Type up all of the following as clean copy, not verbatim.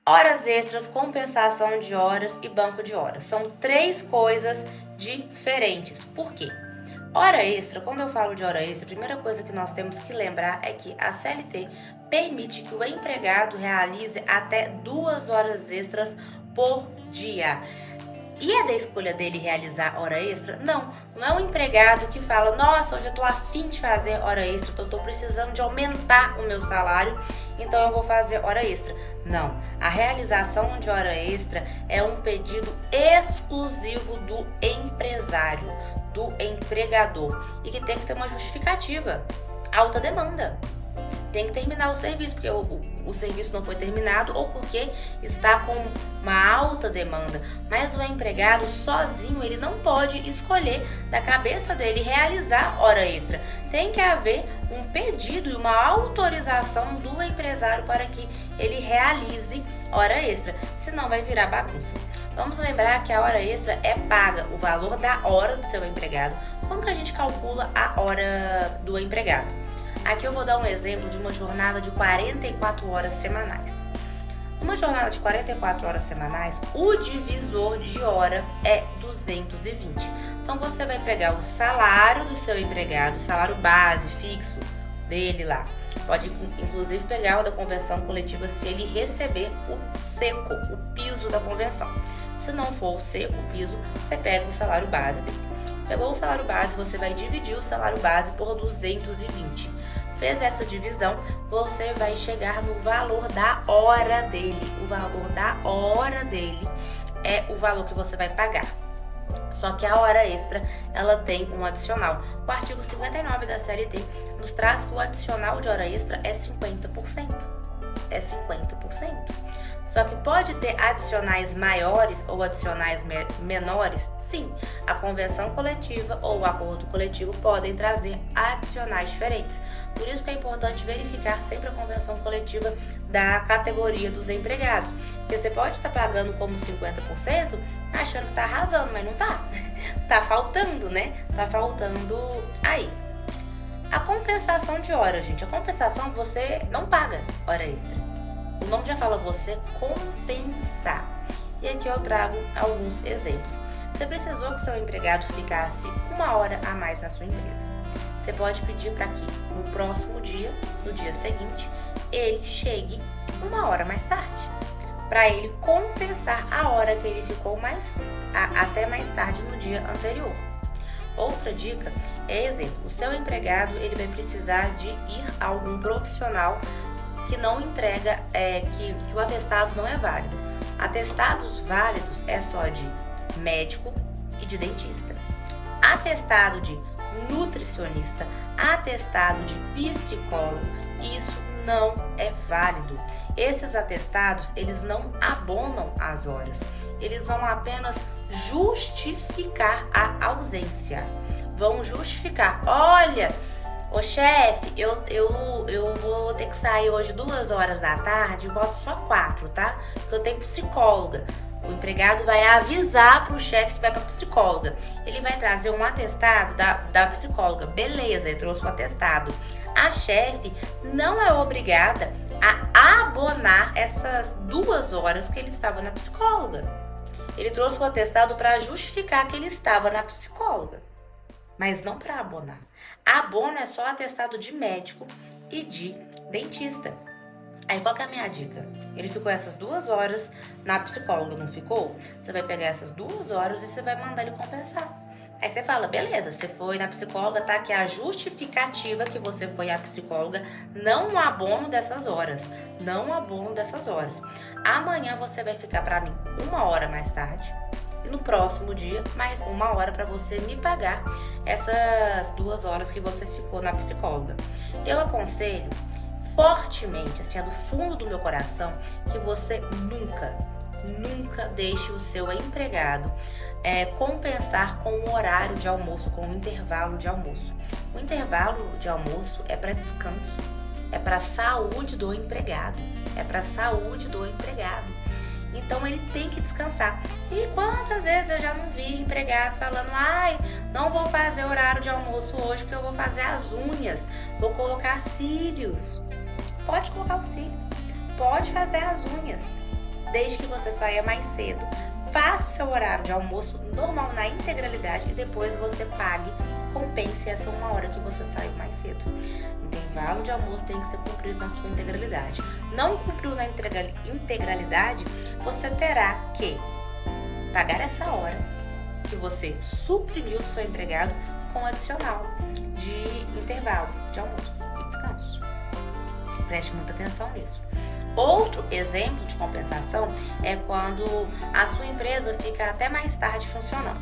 Horas extras, compensação de horas e banco de horas. São três coisas diferentes. Por quê? Hora extra, quando eu falo de hora extra, a primeira coisa que nós temos que lembrar é que a CLT permite que o empregado realize até 2 horas extras por dia. E é da escolha dele realizar hora extra? Não, não é um empregado que fala, nossa, hoje eu tô afim de fazer hora extra, eu tô precisando de aumentar o meu salário, então eu vou fazer hora extra. Não, a realização de hora extra é um pedido exclusivo do empresário, do empregador, e que tem que ter uma justificativa, alta demanda. Tem que terminar o serviço, porque o serviço não foi terminado ou porque está com uma alta demanda. Mas o empregado sozinho, ele não pode escolher da cabeça dele realizar hora extra. Tem que haver um pedido e uma autorização do empresário para que ele realize hora extra, senão vai virar bagunça. Vamos lembrar que a hora extra é paga, o valor da hora do seu empregado. Como que a gente calcula a hora do empregado? Aqui eu vou dar um exemplo de uma jornada de 44 horas semanais. Numa jornada de 44 horas semanais, o divisor de hora é 220. Então você vai pegar o salário do seu empregado, o salário base, fixo dele lá. Pode inclusive pegar o da convenção coletiva se ele receber o seco, o piso da convenção. Se não for o seco, o piso, você pega o salário base dele. Pegou o salário base, você vai dividir o salário base por 220. Fez essa divisão, você vai chegar no valor da hora dele. O valor da hora dele é o valor que você vai pagar. Só que a hora extra, ela tem um adicional. O artigo 59 da CLT nos traz que o adicional de hora extra é 50%. É 50%. Só que pode ter adicionais maiores ou adicionais menores? Sim, a convenção coletiva ou o acordo coletivo podem trazer adicionais diferentes. Por isso que é importante verificar sempre a convenção coletiva da categoria dos empregados. Porque você pode estar pagando como 50%, achando que está arrasando, mas não está. Tá faltando, né? Tá faltando aí. A compensação de hora, gente. A compensação você não paga hora extra. O nome já fala você compensar. E aqui eu trago alguns exemplos. Você precisou que seu empregado ficasse 1 hora a mais na sua empresa. Você pode pedir para que no próximo dia, no dia seguinte, ele chegue 1 hora mais tarde, para ele compensar a hora que ele ficou até mais tarde no dia anterior. Outra dica é, exemplo, o seu empregado ele vai precisar de ir a algum profissional que não entrega, que o atestado não é válido. Atestados válidos é só de médico e de dentista. Atestado de nutricionista, atestado de psicólogo, isso não é válido. Esses atestados, eles não abonam as horas. Eles vão apenas justificar a ausência. Vão justificar, olha, ô chefe, eu vou ter que sair hoje 2 horas da tarde e volto só 4, tá? Porque eu tenho psicóloga. O empregado vai avisar pro chefe que vai pra psicóloga. Ele vai trazer um atestado da psicóloga. Beleza, ele trouxe o atestado. A chefe não é obrigada a abonar essas 2 horas que ele estava na psicóloga. Ele trouxe o atestado para justificar que ele estava na psicóloga, mas não para abonar. Abono é só atestado de médico e de dentista. Aí qual que é a minha dica? Ele ficou essas 2 horas na psicóloga, não ficou? Você vai pegar essas 2 horas e você vai mandar ele compensar. Aí você fala, beleza, você foi na psicóloga, tá aqui a justificativa que você foi à psicóloga, não abono dessas horas, não abono dessas horas. Amanhã você vai ficar para mim 1 hora mais tarde e no próximo dia mais 1 hora para você me pagar essas 2 horas que você ficou na psicóloga. Eu aconselho fortemente, assim, do fundo do meu coração, que você nunca deixe o seu empregado compensar com o horário de almoço, com o intervalo de almoço. O intervalo de almoço é para descanso, é para a saúde do empregado, Então ele tem que descansar. E quantas vezes eu já não vi empregado falando, não vou fazer horário de almoço hoje porque eu vou fazer as unhas, vou colocar cílios. Pode colocar os cílios, pode fazer as unhas. desde que você saia mais cedo, faça o seu horário de almoço normal na integralidade e depois você pague, compense essa 1 hora que você saiu mais cedo. O intervalo de almoço tem que ser cumprido na sua integralidade. Não cumpriu na integralidade, você terá que pagar essa hora que você suprimiu do seu empregado com adicional de intervalo de almoço e descanso. Preste muita atenção nisso. Outro exemplo de compensação é quando a sua empresa fica até mais tarde funcionando.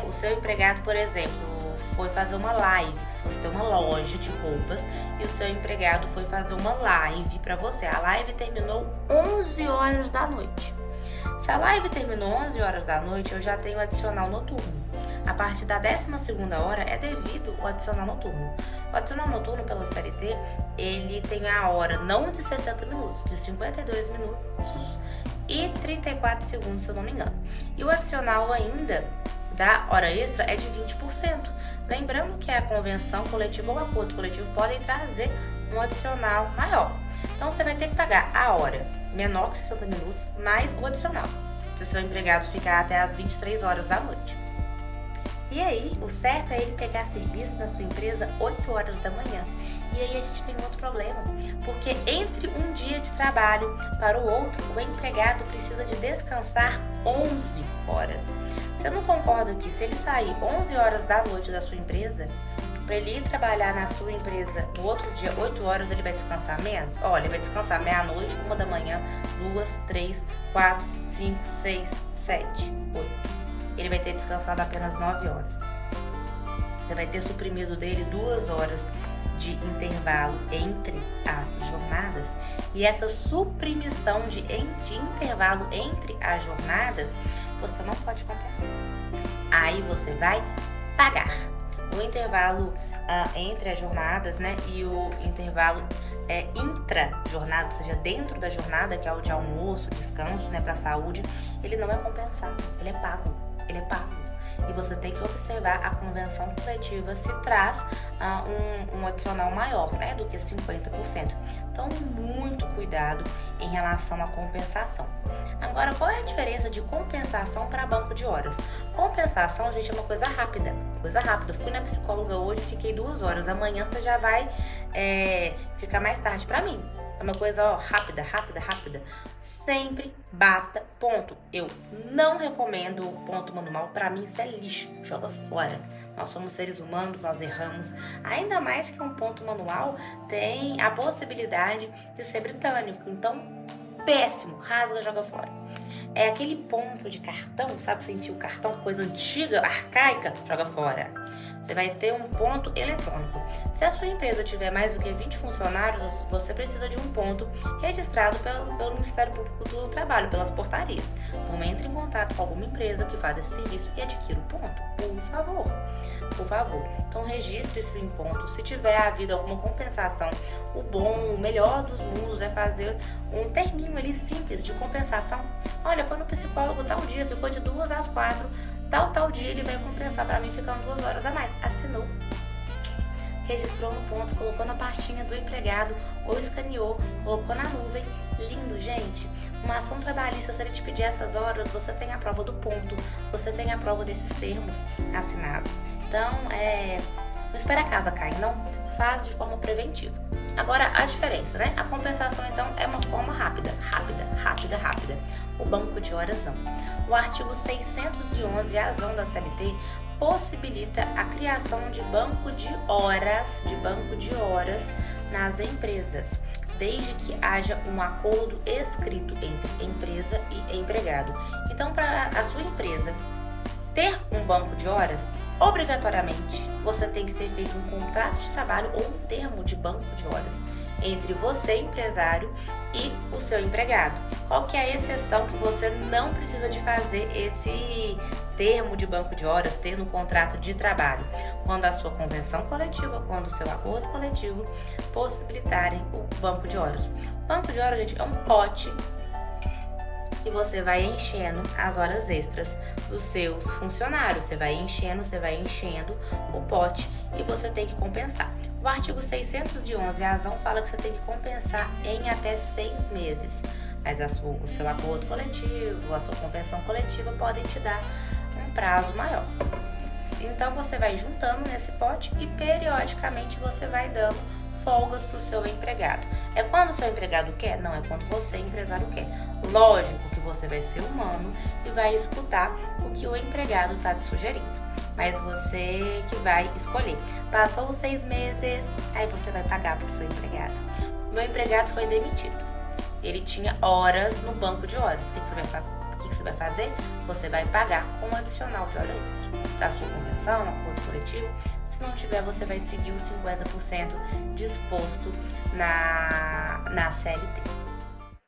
O seu empregado, por exemplo, foi fazer uma live, se você tem uma loja de roupas e o seu empregado foi fazer uma live para você. A live terminou 11 horas da noite. Se a live terminou 11 horas da noite, eu já tenho adicional noturno. A partir da 12ª hora é devido o adicional noturno. O adicional noturno pela CLT, ele tem a hora não de 60 minutos, de 52 minutos e 34 segundos, se eu não me engano. E o adicional ainda da hora extra é de 20%. Lembrando que a convenção coletiva ou acordo coletivo podem trazer um adicional maior. Então você vai ter que pagar a hora menor que 60 minutos mais o adicional, se o seu empregado ficar até as 23 horas da noite. E aí, o certo é ele pegar serviço na sua empresa 8 horas da manhã. E aí a gente tem outro problema, porque entre um dia de trabalho para o outro, o empregado precisa de descansar 11 horas. Você não concorda que se ele sair 11 horas da noite da sua empresa, para ele ir trabalhar na sua empresa no outro dia, 8 horas, ele vai descansar menos? Olha, ele vai descansar meia-noite, 1 da manhã, 2, 3, 4, 5, 6, 7, 8. Ele vai ter descansado apenas 9 horas. Você vai ter suprimido dele 2 horas de intervalo entre as jornadas. E essa suprimição de intervalo entre as jornadas, você não pode compensar. Aí você vai pagar. O intervalo entre as jornadas, né, e o intervalo intra-jornada, ou seja, dentro da jornada, que é o de almoço, descanso, né, para a saúde, ele não é compensado, ele é pago. Ele é pago. E você tem que observar a convenção coletiva se traz um adicional maior, né, do que 50%. Então, muito cuidado em relação à compensação. Agora, qual é a diferença de compensação para banco de horas? Compensação, gente, é uma coisa rápida. Coisa rápida. Fui na psicóloga hoje, fiquei 2 horas. Amanhã você já vai ficar mais tarde para mim. É uma coisa, rápida, rápida, rápida. Sempre bata ponto. Eu não recomendo ponto manual. Para mim isso é lixo. Joga fora. Nós somos seres humanos, nós erramos. Ainda mais que um ponto manual tem a possibilidade de ser britânico. Então, péssimo. Rasga, joga fora. É aquele ponto de cartão, sabe que você enfia o cartão, coisa antiga, arcaica, joga fora. Você vai ter um ponto eletrônico. Se a sua empresa tiver mais do que 20 funcionários, você precisa de um ponto registrado pelo Ministério Público do Trabalho, pelas portarias. Então, entre em contato com alguma empresa que faz esse serviço e adquira o ponto, por favor. Por favor. Então, registre isso em ponto. Se tiver havido alguma compensação, o melhor dos mundos é fazer um terminho ali simples de compensação. Olha, foi no psicólogo tal dia, ficou de 2 às 4. Tal dia ele vai compensar para mim ficando 2 horas a mais. Assinou. Registrou no ponto, colocou na pastinha do empregado ou escaneou, colocou na nuvem. Lindo, gente. Uma ação trabalhista, se ele te pedir essas horas, você tem a prova do ponto, você tem a prova desses termos assinados. Então, não espera a casa cair, não. Faz de forma preventiva. Agora, a diferença, né? A compensação, então, é uma forma rápida. O banco de horas, não. O artigo 611, razão da CLT, possibilita a criação de banco de horas nas empresas, desde que haja um acordo escrito entre empresa e empregado. Então, para a sua empresa ter um banco de horas, obrigatoriamente você tem que ter feito um contrato de trabalho ou um termo de banco de horas entre você, empresário, e o seu empregado. Qual que é a exceção que você não precisa de fazer esse termo de banco de horas, ter no contrato de trabalho? Quando a sua convenção coletiva, quando o seu acordo coletivo possibilitarem o banco de horas. O banco de horas, gente, é um pote e você vai enchendo as horas extras dos seus funcionários. Você vai enchendo o pote e você tem que compensar. O artigo 611, a razão fala que você tem que compensar em até 6 meses. mas o seu acordo coletivo, a sua convenção coletiva podem te dar um prazo maior. Então você vai juntando nesse pote e periodicamente você vai dando folgas para o seu empregado. É quando o seu empregado quer? Não, é quando você, empresário, quer. Lógico que você vai ser humano e vai escutar o que o empregado está te sugerindo, mas você que vai escolher. Passou os 6 meses, aí você vai pagar para o seu empregado. Meu empregado foi demitido. Ele tinha horas no banco de horas. O que você vai fazer? Você vai pagar com um adicional de hora extra da sua convenção, no acordo coletivo. Se não tiver, você vai seguir os 50% disposto na CLT.